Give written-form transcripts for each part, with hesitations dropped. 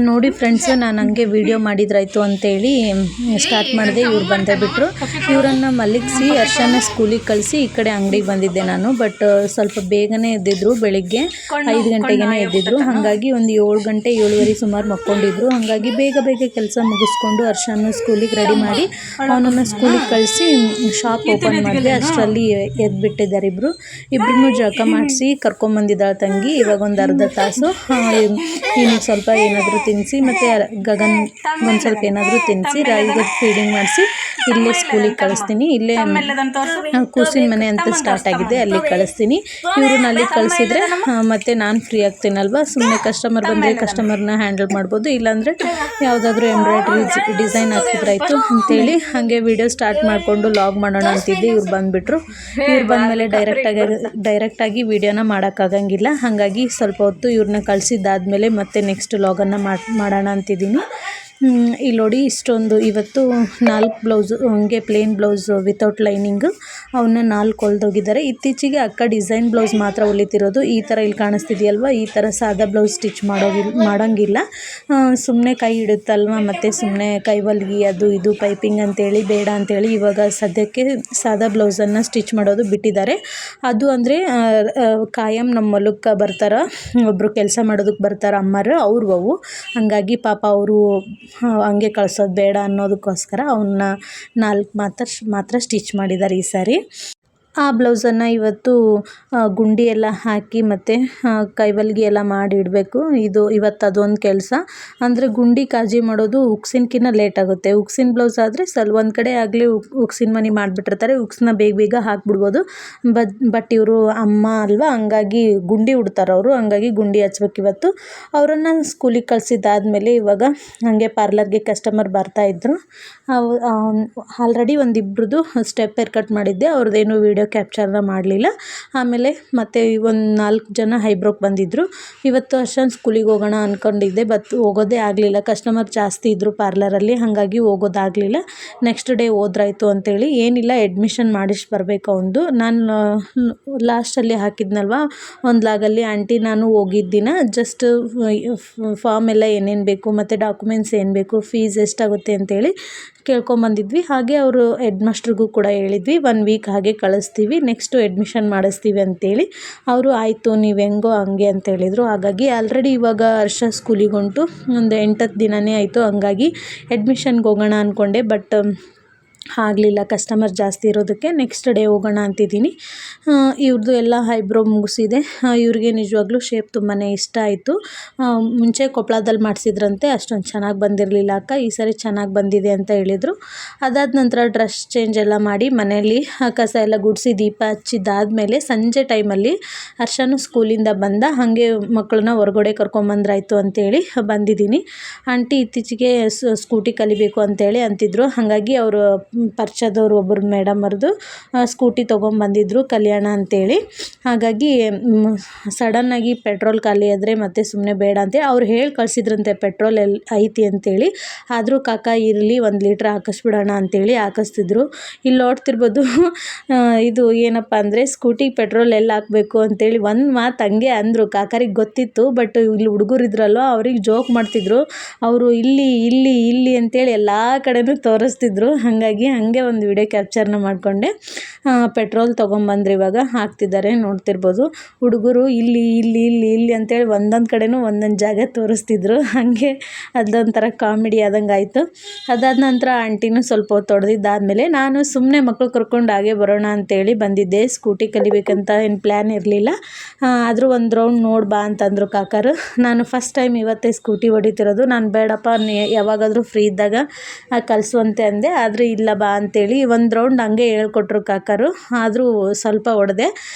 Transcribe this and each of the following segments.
ನೋಡಿ ಫ್ರೆಂಡ್ಸ್, ನಾನು ಹಂಗೆ ವೀಡಿಯೋ ಮಾಡಿದ್ರಾಯ್ತು ಅಂತೇಳಿ ಸ್ಟಾರ್ಟ್ ಮಾಡಿದೆ. ಇವ್ರು ಬಂದೇ ಬಿಟ್ಟರು. ಇವರನ್ನು ಮಲಗಿಸಿ ಹರ್ಷನ ಸ್ಕೂಲಿಗೆ ಕಳಿಸಿ ಈ ಕಡೆ ಅಂಗಡಿಗೆ ಬಂದಿದ್ದೆ ನಾನು. ಬಟ್ ಸ್ವಲ್ಪ ಬೇಗನೆ ಎದ್ದಿದ್ರು, ಬೆಳಿಗ್ಗೆ 5 ಗಂಟೆಗೇ ಎದ್ದಿದ್ರು. ಹಾಗಾಗಿ ಒಂದು 7 ಗಂಟೆ 7:30 ಸುಮಾರು ಮಕ್ಕೊಂಡಿದ್ರು. ಹಾಗಾಗಿ ಬೇಗ ಬೇಗ ಕೆಲಸ ಮುಗಿಸ್ಕೊಂಡು ಹರ್ಷನ ಸ್ಕೂಲಿಗೆ ರೆಡಿ ಮಾಡಿ ಅವನನ್ನು ಸ್ಕೂಲಿಗೆ ಕಳಿಸಿ ಶಾಪ್ ಓಪನ್ ಮಾಡಿದೆ. ಅಷ್ಟರಲ್ಲಿ ಎದ್ಬಿಟ್ಟಿದ್ದಾರೆ ಇಬ್ಬರೂ ಜಳಕ ಮಾಡಿಸಿ ಕರ್ಕೊಂಬಂದಿದ್ದಾಳೆ ತಂಗಿ. ಇವಾಗ ಒಂದು ಅರ್ಧ ತಾಸು ಇವನಿಗೆ ಸ್ವಲ್ಪ ಏನಾದರೂ ತಿನ್ನಿಸಿ ಮತ್ತು ಗಗನ್ ಒಂದು ಸ್ವಲ್ಪ ಏನಾದರೂ ತಿನ್ನಿಸಿ ರಾಯಿಗೆ ಫೀಡಿಂಗ್ ಮಾಡಿಸಿ ಇಲ್ಲೇ ಸ್ಕೂಲಿಗೆ ಕಳಿಸ್ತೀನಿ. ಇಲ್ಲೇ ಕೂಸಿನ ಮನೆ ಅಂತ ಸ್ಟಾರ್ಟ್ ಆಗಿದೆ, ಅಲ್ಲಿ ಕಳಿಸ್ತೀನಿ. ಇವ್ರನ್ನ ಅಲ್ಲಿ ಕಳಿಸಿದ್ರೆ ಮತ್ತು ನಾನು ಫ್ರೀ ಆಗ್ತೀನಲ್ವ. ಸುಮ್ಮನೆ ಕಸ್ಟಮರ್ ಬಂದರೆ ಕಸ್ಟಮರ್ನ ಹ್ಯಾಂಡಲ್ ಮಾಡ್ಬೋದು, ಇಲ್ಲಾಂದರೆ ಯಾವುದಾದ್ರೂ ಎಂಬ್ರಾಯ್ಡ್ರಿ ಡಿಸೈನ್ ಹಾಕಿದ್ರಾಯ್ತು ಅಂತೇಳಿ ಹಾಗೆ ವೀಡಿಯೋ ಸ್ಟಾರ್ಟ್ ಮಾಡಿಕೊಂಡು ಲಾಗ್ ಮಾಡೋಣ ಅಂತಿದ್ದೆ. ಇವ್ರು ಬಂದುಬಿಟ್ರು. ಇವ್ರು ಬಂದಮೇಲೆ ಡೈರೆಕ್ಟಾಗಿ ವೀಡಿಯೋನ ಮಾಡೋಕ್ಕಾಗಂಗಿಲ್ಲ. ಹಾಗಾಗಿ ಸ್ವಲ್ಪ ಹೊತ್ತು ಇವ್ರನ್ನ ಕಳಿಸಿದ್ದಾದಮೇಲೆ ಮತ್ತೆ ನೆಕ್ಸ್ಟ್ ಲಾಗನ್ನು ಮಾಡೋಣ ಅಂತಿದ್ದೀನಿ. ಇಲ್ಲಿ ನೋಡಿ, ಇಷ್ಟೊಂದು ಇವತ್ತು 4 ಬ್ಲೌಸು ಹಂಗೆ ಪ್ಲೇನ್ ಬ್ಲೌಸು ವಿತೌಟ್ ಲೈನಿಂಗು ಅವನ್ನ 4 ಹೊಲ್ದೋಗಿದ್ದಾರೆ. ಇತ್ತೀಚೆಗೆ ಅಕ್ಕ ಡಿಸೈನ್ ಬ್ಲೌಸ್ ಮಾತ್ರ ಹೊಲಿತಿರೋದು. ಈ ಥರ ಇಲ್ಲಿ ಕಾಣಿಸ್ತಿದೆಯಲ್ವ, ಈ ಥರ ಸಾದಾ ಬ್ಲೌಸ್ ಸ್ಟಿಚ್ ಮಾಡೋಂಗಿಲ್ಲ. ಸುಮ್ಮನೆ ಕೈ ಇಡುತ್ತಲ್ವ, ಮತ್ತು ಸುಮ್ಮನೆ ಕೈ ಹೊಲ್ಗಿ ಅದು ಇದು ಪೈಪಿಂಗ್ ಅಂತೇಳಿ ಬೇಡ ಅಂತೇಳಿ ಇವಾಗ ಸದ್ಯಕ್ಕೆ ಸಾದಾ ಬ್ಲೌಸನ್ನು ಸ್ಟಿಚ್ ಮಾಡೋದು ಬಿಟ್ಟಿದ್ದಾರೆ. ಅದು ಅಂದರೆ ಕಾಯಂ ನಮ್ಮ ಹೊಲಕ್ಕೆ ಬರ್ತಾರೆ, ಒಬ್ಬರು ಕೆಲಸ ಮಾಡೋದಕ್ಕೆ ಬರ್ತಾರೆ ಅಮ್ಮರು, ಅವು ಹಾಗಾಗಿ ಪಾಪ ಅವರು ಹಂಗೆ ಕಳ್ಸೋದು ಬೇಡ ಅನ್ನೋದಕ್ಕೋಸ್ಕರ ಅವನ್ನ 4 ಮಾತ್ರ ಸ್ಟಿಚ್ ಮಾಡಿದ್ದಾರೆ ಈ ಸಾರಿ. ಆ ಬ್ಲೌಸನ್ನು ಇವತ್ತು ಗುಂಡಿ ಎಲ್ಲ ಹಾಕಿ ಮತ್ತು ಕೈವಲ್ಗಿ ಎಲ್ಲ ಮಾಡಿ ಇಡಬೇಕು. ಇವತ್ತು ಅದೊಂದು ಕೆಲಸ. ಅಂದರೆ ಗುಂಡಿ ಕಾಜಿ ಮಾಡೋದು ಉಕ್ಸಿನ್ಕಿನ್ನ ಲೇಟ್ ಆಗುತ್ತೆ. ಉಕ್ಸಿನ ಬ್ಲೌಸ್ ಆದರೆ ಒಂದು ಕಡೆ ಆಗಲಿ ಉಕ್ಸಿನ ಮನೆ ಮಾಡಿಬಿಟ್ಟಿರ್ತಾರೆ, ಉಕ್ಸನ್ನ ಬೇಗ ಹಾಕ್ಬಿಡ್ಬೋದು. ಬಟ್ ಇವರು ಅಮ್ಮ ಅಲ್ವಾ, ಹಂಗಾಗಿ ಗುಂಡಿ ಉಡ್ತಾರೆ ಅವರು, ಹಂಗಾಗಿ ಗುಂಡಿ ಹಚ್ಬೇಕು ಇವತ್ತು. ಅವರನ್ನು ಸ್ಕೂಲಿಗೆ ಕಳಿಸಿದ್ದಾದಮೇಲೆ ಇವಾಗ ಹಾಗೆ ಪಾರ್ಲರ್ಗೆ ಕಸ್ಟಮರ್ ಬರ್ತಾಯಿದ್ರು. ಆಲ್ರೆಡಿ ಒಂದಿಬ್ರದ್ದು ಸ್ಟೆಪ್ ಹೇರ್ ಕಟ್ ಮಾಡಿದ್ದೆ, ಅವ್ರದ್ದೇನು ವೀಡಿಯೋ ಕ್ಯಾಪ್ಚರ್ನ ಮಾಡಲಿಲ್ಲ. ಆಮೇಲೆ ಮತ್ತೆ ಒಂದು 4 ಜನ ಐಬ್ರೋಗೆ ಬಂದಿದ್ದರು. ಇವತ್ತು ಅಷ್ಟೊಂದು ಸ್ಕೂಲಿಗೆ ಹೋಗೋಣ ಅಂದ್ಕೊಂಡಿದ್ದೆ, ಬಟ್ ಹೋಗೋದೇ ಆಗಲಿಲ್ಲ. ಕಸ್ಟಮರ್ ಜಾಸ್ತಿ ಇದ್ದರು ಪಾರ್ಲರಲ್ಲಿ, ಹಾಗಾಗಿ ಹೋಗೋದಾಗಲಿಲ್ಲ. ನೆಕ್ಸ್ಟ್ ಡೇ ಹೋದ್ರಾಯ್ತು ಅಂತೇಳಿ. ಏನಿಲ್ಲ, ಅಡ್ಮಿಷನ್ ಮಾಡಿಸಿ ಬರಬೇಕು ಅವನದು. ನಾನು ಲಾಸ್ಟಲ್ಲಿ ಹಾಕಿದ್ನಲ್ವ ಒಂದು ಲಾಗಲ್ಲಿ, ಆಂಟಿ ನಾನು ಹೋಗಿದ್ದಿನ ಜಸ್ಟ್ ಫಾರ್ಮ್ ಎಲ್ಲ ಏನೇನು ಬೇಕು ಮತ್ತು ಡಾಕ್ಯುಮೆಂಟ್ಸ್ ಏನು ಬೇಕು, ಫೀಸ್ ಎಷ್ಟಾಗುತ್ತೆ ಅಂತೇಳಿ ಕೇಳ್ಕೊಂಬಂದಿದ್ವಿ. ಹಾಗೆ ಅವರು ಹೆಡ್ ಮಾಸ್ಟ್ರಿಗೂ ಕೂಡ ಹೇಳಿದ್ವಿ, 1 ವೀಕ್ ಹಾಗೆ ಕಳಿಸ್ತೀವಿ, ನೆಕ್ಸ್ಟು ಅಡ್ಮಿಷನ್ ಮಾಡಿಸ್ತೀವಿ ಅಂತೇಳಿ. ಅವರು ಆಯಿತು ನೀವು ಹೆಂಗೋ ಹಂಗೆ ಅಂತ ಹೇಳಿದರು. ಹಾಗಾಗಿ ಆಲ್ರೆಡಿ ಇವಾಗ ಹರ್ಷ ಸ್ಕೂಲಿಗೆ ಹೊಂಟು ಒಂದು 8-10 ದಿನವೇ ಆಯಿತು. ಹಂಗಾಗಿ ಅಡ್ಮಿಷನ್ಗೆ ಹೋಗೋಣ ಅಂದ್ಕೊಂಡೆ, ಬಟ್ ಆಗಲಿಲ್ಲ, ಕಸ್ಟಮರ್ ಜಾಸ್ತಿ ಇರೋದಕ್ಕೆ. ನೆಕ್ಸ್ಟ್ ಡೇ ಹೋಗೋಣ ಅಂತಿದ್ದೀನಿ. ಇವ್ರದ್ದು ಎಲ್ಲ ಐಬ್ರೋ ಮುಗಿಸಿದೆ. ಇವ್ರಿಗೆ ನಿಜವಾಗ್ಲೂ ಶೇಪ್ ತುಂಬಾ ಇಷ್ಟ ಆಯಿತು. ಮುಂಚೆ ಕೊಪ್ಪಳದಲ್ಲಿ ಮಾಡಿಸಿದ್ರಂತೆ, ಅಷ್ಟೊಂದು ಚೆನ್ನಾಗಿ ಬಂದಿರಲಿಲ್ಲ ಅಕ್ಕ, ಈ ಸಾರಿ ಚೆನ್ನಾಗಿ ಬಂದಿದೆ ಅಂತ ಹೇಳಿದರು. ಅದಾದ ನಂತರ ಡ್ರೆಸ್ ಚೇಂಜ್ ಎಲ್ಲ ಮಾಡಿ ಮನೆಯಲ್ಲಿ ಕಸ ಎಲ್ಲ ಗುಡಿಸಿ ದೀಪ ಹಚ್ಚಿದ್ದಾದಮೇಲೆ ಸಂಜೆ ಟೈಮಲ್ಲಿ ಹರ್ಷನೂ ಸ್ಕೂಲಿಂದ ಬಂದ. ಹಾಗೆ ಮಕ್ಕಳನ್ನ ಹೊರಗಡೆ ಕರ್ಕೊಂಬಂದ್ರಾಯ್ತು ಅಂತೇಳಿ ಬಂದಿದ್ದೀನಿ. ಆಂಟಿ ಇತ್ತೀಚೆಗೆ ಸ್ಕೂಟಿ ಕಲಿಬೇಕು ಅಂತೇಳಿ ಅಂತಿದ್ರು. ಹಾಗಾಗಿ ಅವರು ಪರಿಚಯದವ್ರು ಒಬ್ಬರು ಮೇಡಮ್ ಅವ್ರದ್ದು ಸ್ಕೂಟಿ ತೊಗೊಂಬಂದಿದ್ರು ಕಲ್ಯಾಣ ಅಂತೇಳಿ. ಹಾಗಾಗಿ ಸಡನ್ನಾಗಿ ಪೆಟ್ರೋಲ್ ಖಾಲಿ ಆದರೆ ಮತ್ತೆ ಸುಮ್ಮನೆ ಬೇಡ ಅಂತೇಳಿ ಅವ್ರು ಹೇಳಿ ಕಳಿಸಿದ್ರಂತೆ ಪೆಟ್ರೋಲ್ ಐತಿ ಅಂತೇಳಿ. ಆದರೂ ಕಾಕ ಇರಲಿ 1 ಲೀಟ್ರ್ ಹಾಕಿಸ್ಬಿಡೋಣ ಅಂತೇಳಿ ಹಾಕಿಸ್ತಿದ್ರು. ಇಲ್ಲಿ ನೋಡ್ತಿರ್ಬೋದು, ಇದು ಏನಪ್ಪ ಅಂದರೆ ಸ್ಕೂಟಿಗೆ ಪೆಟ್ರೋಲ್ ಎಲ್ಲಿ ಹಾಕಬೇಕು ಅಂತೇಳಿ ಒಂದು ಮಾತು ಹಂಗೆ ಅಂದರು. ಕಾಕರಿಗೆ ಗೊತ್ತಿತ್ತು, ಬಟ್ ಇಲ್ಲಿ ಹುಡುಗರಿದ್ರಲ್ವ ಅವ್ರಿಗೆ ಜೋಕ್ ಮಾಡ್ತಿದ್ರು. ಅವರು ಇಲ್ಲಿ ಅಂತೇಳಿ ಎಲ್ಲ ಕಡೆನೂ ತೋರಿಸ್ತಿದ್ರು. ಹಾಗಾಗಿ ಹಂಗೆ ಒಂದು ವಿಡಿಯೋ ಕ್ಯಾಪ್ಚರ್ನ ಮಾಡಿಕೊಂಡೆ. ಪೆಟ್ರೋಲ್ ತೊಗೊಂಬಂದ್ರೆ ಇವಾಗ ಹಾಕ್ತಿದ್ದಾರೆ, ನೋಡ್ತಿರ್ಬೋದು. ಹುಡುಗರು ಇಲ್ಲಿ ಅಂತೇಳಿ ಒಂದೊಂದು ಕಡೆನೂ ಒಂದೊಂದು ಜಾಗ ತೋರಿಸ್ತಿದ್ರು. ಹಾಗೆ ಅದೊಂಥರ ಕಾಮಿಡಿ ಆದಂಗೆ ಆಯಿತು. ಅದಾದ ನಂತರ ಆಂಟಿನೂ ಸ್ವಲ್ಪ ಹೊತ್ತು ಹೊಡೆದಿದ್ದಾದಮೇಲೆ ನಾನು ಸುಮ್ಮನೆ ಮಕ್ಕಳು ಕರ್ಕೊಂಡು ಹಾಗೆ ಬರೋಣ ಅಂತೇಳಿ ಬಂದಿದ್ದೆ. ಸ್ಕೂಟಿ ಕಲಿಬೇಕಂತ ಏನು ಪ್ಲ್ಯಾನ್ ಇರಲಿಲ್ಲ, ಆದರೂ ಒಂದು ರೌಂಡ್ ನೋಡಿ ಬಾ ಅಂತಂದರು ಕಾಕರು. ನಾನು ಫಸ್ಟ್ ಟೈಮ್ ಇವತ್ತೇ ಸ್ಕೂಟಿ ಹೊಡಿತಿರೋದು. ನಾನು ಬೇಡಪ್ಪ ಯಾವಾಗಾದರೂ ಫ್ರೀ ಇದ್ದಾಗ ಕಲಿಸುವಂತೆ ಅಂದೆ, ಆದರೆ ಇಲ್ಲ ಬಾ ಅಂತೇಳಿ ಒಂದು ರೌಂಡ್ ಹಂಗೆ ಹೇಳ್ಕೊಟ್ರು ಕಾಕರು. ಆದರೂ ಸ್ವಲ್ಪ ಹೊಡೆದೆ.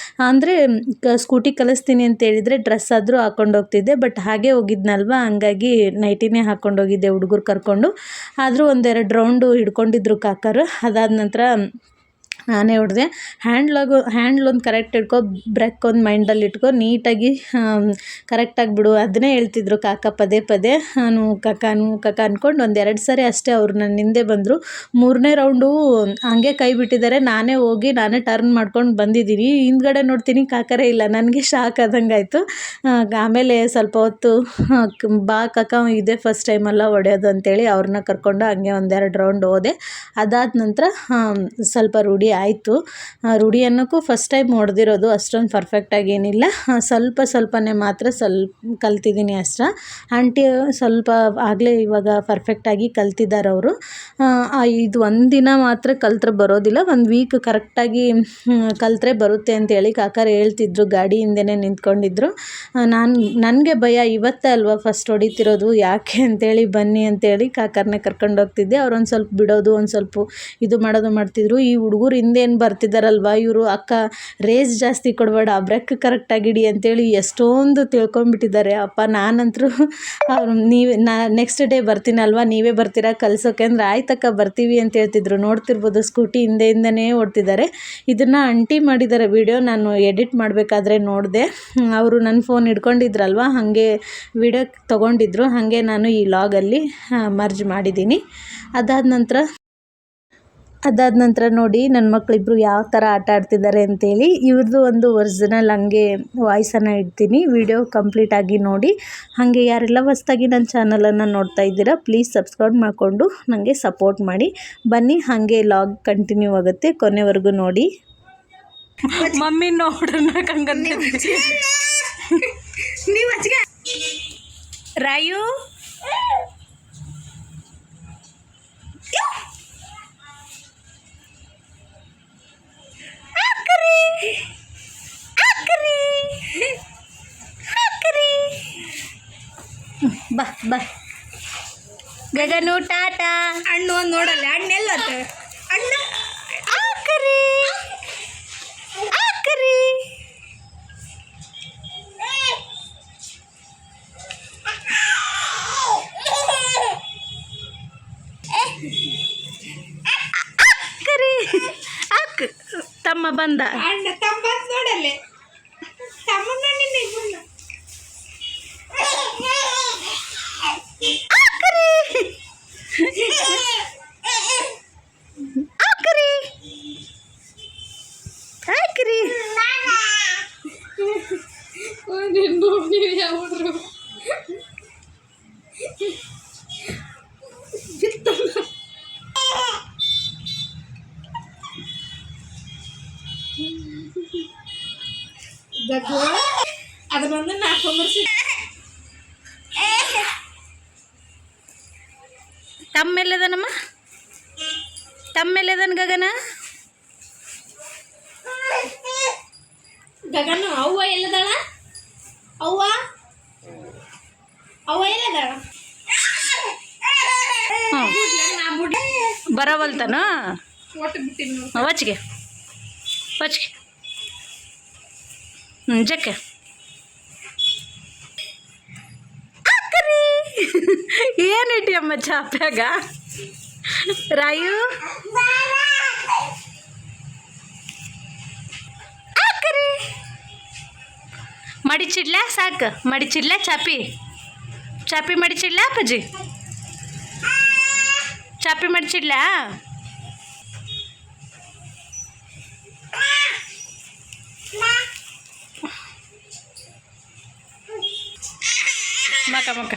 ಅಂದರೆ ಸ್ಕೂಟಿ ಕಲಿಸ್ತೀನಿ ಅಂತೇಳಿದರೆ ಡ್ರೆಸ್ ಆದರೂ ಹಾಕ್ಕೊಂಡು ಹೋಗ್ತಿದ್ದೆ, ಬಟ್ ಹಾಗೆ ಹೋಗಿದ್ನಲ್ವ, ಹಂಗಾಗಿ ನೈಟಿನೇ ಹಾಕ್ಕೊಂಡೋಗಿದ್ದೆ ಹುಡುಗರು ಕರ್ಕೊಂಡು. ಆದರೂ 1-2 ರೌಂಡು ಹಿಡ್ಕೊಂಡಿದ್ರು ಕಾಕರು. ಅದಾದ ನಂತರ ನಾನೇ ಹೊಡೆದೆ. ಹ್ಯಾಂಡ್ಲೊಂದು ಕರೆಕ್ಟ್ ಇಟ್ಕೊ, ಬ್ರೇಕ್ ಒಂದು ಮೈಂಡಲ್ಲಿ ಇಟ್ಕೊ, ನೀಟಾಗಿ ಕರೆಕ್ಟಾಗಿ ಬಿಡು. ಅದನ್ನೇ ಹೇಳ್ತಿದ್ರು ಕಾಕ ಪದೇ ಪದೇ. ನಾನು ಕಾಕ ಅಂದ್ಕೊಂಡು ಒಂದೆರಡು ಸರಿ ಅಷ್ಟೇ ಅವ್ರು ನನ್ನ ಹಿಂದೆ ಬಂದರು. 3ನೇ ರೌಂಡು ಹಂಗೆ ಕೈ ಬಿಟ್ಟಿದ್ದಾರೆ. ನಾನೇ ಟರ್ನ್ ಮಾಡ್ಕೊಂಡು ಬಂದಿದ್ದೀನಿ. ಹಿಂದ್ಗಡೆ ನೋಡ್ತೀನಿ ಕಾಕರೇ ಇಲ್ಲ. ನನಗೆ ಶಾಕ್ ಆದಂಗೆ ಆಯಿತು. ಆಮೇಲೆ ಸ್ವಲ್ಪ ಹೊತ್ತು ಬಾ ಕಾಕ, ಇದೇ ಫಸ್ಟ್ ಟೈಮಲ್ಲ ಹೊಡೆಯೋದು ಅಂತೇಳಿ ಅವ್ರನ್ನ ಕರ್ಕೊಂಡು ಹಂಗೆ ಒಂದೆರಡು ರೌಂಡ್ ಹೋದೆ. ಅದಾದ ನಂತರ ಸ್ವಲ್ಪ ರೂಢಿ ಆಯಿತು. ರೂಢಿ ಅನ್ನೋಕ್ಕೂ ಫಸ್ಟ್ ಟೈಮ್ ಹೊಡೆದಿರೋದು, ಅಷ್ಟೊಂದು ಪರ್ಫೆಕ್ಟಾಗಿ ಏನಿಲ್ಲ. ಸ್ವಲ್ಪನೇ ಮಾತ್ರ ಕಲ್ತಿದ್ದೀನಿ ಅಷ್ಟೇ. ಆಂಟಿ ಸ್ವಲ್ಪ ಆಗಲೇ ಇವಾಗ ಪರ್ಫೆಕ್ಟಾಗಿ ಕಲ್ತಿದ್ದಾರೆ ಅವರು. ಇದು ಒಂದಿನ ಮಾತ್ರ ಕಲ್ತ್ರೆ ಬರೋದಿಲ್ಲ, ಒಂದು ವೀಕ್ ಕರೆಕ್ಟಾಗಿ ಕಲ್ತ್ರೆ ಬರುತ್ತೆ ಅಂತೇಳಿ ಕಾಕರು ಹೇಳ್ತಿದ್ರು. ಗಾಡಿ ಹಿಂದೆನೇ ನಿಂತ್ಕೊಂಡಿದ್ರು. ನನಗೆ ಭಯ, ಇವತ್ತೇ ಅಲ್ವಾ ಫಸ್ಟ್ ಹೊಡಿತಿರೋದು, ಯಾಕೆ ಅಂತೇಳಿ ಬನ್ನಿ ಅಂತೇಳಿ ಕಾಕರನ್ನೇ ಕರ್ಕೊಂಡು ಹೋಗ್ತಿದ್ದೆ. ಅವ್ರು ಒಂದು ಸ್ವಲ್ಪ ಬಿಡೋದು, ಒಂದು ಸ್ವಲ್ಪ ಇದು ಮಾಡೋದು ಮಾಡ್ತಿದ್ರು. ಈ ಹುಡುಗರು ಹಿಂದೇನು ಬರ್ತಿದ್ದಾರಲ್ವ, ಇವರು ಅಕ್ಕ ರೇಸ್ ಜಾಸ್ತಿ ಕೊಡಬೇಡ, ಬ್ರೇಕ್ ಕರೆಕ್ಟಾಗಿ ಹಿಡಿ ಅಂತೇಳಿ ಎಷ್ಟೊಂದು ತಿಳ್ಕೊಂಬಿಟ್ಟಿದ್ದಾರೆ. ಅಪ್ಪ ನಾನಂತರೂ ನೆಕ್ಸ್ಟ್ ಡೇ ಬರ್ತೀನಲ್ವ, ನೀವೇ ಬರ್ತೀರಾ ಕಲ್ಸೋಕೆ ಅಂದರೆ, ಆಯ್ತಕ್ಕ ಬರ್ತೀವಿ ಅಂತ ಹೇಳ್ತಿದ್ರು. ನೋಡ್ತಿರ್ಬೋದು ಸ್ಕೂಟಿ ಹಿಂದೆನೇ ಓಡ್ತಿದ್ದಾರೆ. ಇದನ್ನು ಆಂಟಿ ಮಾಡಿದ್ದಾರೆ ವಿಡಿಯೋ. ನಾನು ಎಡಿಟ್ ಮಾಡಬೇಕಾದ್ರೆ ನೋಡಿದೆ. ಅವರು ನನ್ನ ಫೋನ್ ಹಿಡ್ಕೊಂಡಿದ್ರಲ್ವ, ಹಾಗೆ ವಿಡಿಯೋ ತೊಗೊಂಡಿದ್ರು. ಹಾಗೆ ನಾನು ಈ ಲಾಗಲ್ಲಿ ಮರ್ಜ್ ಮಾಡಿದ್ದೀನಿ. ಅದಾದ ನಂತರ ನೋಡಿ ನನ್ನ ಮಕ್ಕಳಿಬ್ರು ಯಾವ ಥರ ಆಟ ಆಡ್ತಿದ್ದಾರೆ ಅಂತೇಳಿ. ಇವ್ರದ್ದು ಒಂದು ಒರಿಜಿನಲ್ ಹಂಗೆ ವಾಯ್ಸನ್ನು ಇಡ್ತೀನಿ, ವಿಡಿಯೋ ಕಂಪ್ಲೀಟಾಗಿ ನೋಡಿ. ಹಾಗೆ ಯಾರೆಲ್ಲ ಹೊಸ್ದಾಗಿ ನನ್ನ ಚಾನಲನ್ನು ನೋಡ್ತಾ ಇದ್ದೀರಾ, ಪ್ಲೀಸ್ ಸಬ್ಸ್ಕ್ರೈಬ್ ಮಾಡಿಕೊಂಡು ನನಗೆ ಸಪೋರ್ಟ್ ಮಾಡಿ. ಬನ್ನಿ, ಹಾಗೆ ಲಾಗ್ ಕಂಟಿನ್ಯೂ ಆಗುತ್ತೆ, ಕೊನೆವರೆಗೂ ನೋಡಿ. ಮಮ್ಮಿ ನೋಡ್ರನ್ನ ರಾಯು ಬಾ ಗಗನು ಟಾಟಾ. ಹಣ್ಣು ಒಂದು ನೋಡಲ್ಲ, ಹಣ್ಣೆಲ್ಲ ಹಣ್ಣು ಆಕರಿ ತಮ್ಮ ಬಂದ. ಅಣ್ಣ ತಮ್ಮ ನೋಡಲ್ಲೇ, ತಮ್ಮ ನಿನ್ನ ಅದನ್ನೊಂದು ನಾಲ್ಕು ತಮ್ಮೆಲ್ಲದನಮ್ಮ, ತಮ್ಮೆಲ್ಲದನ್ ಗಗನ. ಗಗನ ಅವ್ವ ಎಲ್ಲದಾಳ? ಅವ್ವ ಎಲ್ಲದಾಳ? ಬರವಲ್ತನ ವಚ್ಗೆ ಜಕ್ಕೆ ಏನಿಟ್ಟಿ ಅಮ್ಮ ಚಾಪ್ಯಾಗ ರಾಯು? ಮಡಿಚಿಡ್ಲ ಸಾಕು, ಮಡಿಚಿಡ್ಲ ಚಾಪಿ ಮಡಿಚಿಡ್ಲ ಅಪ್ಪಾಜಿ, ಚಾಪಿ ಮಡಿಚಿಡ್ಲ. ಮಕ್ಕ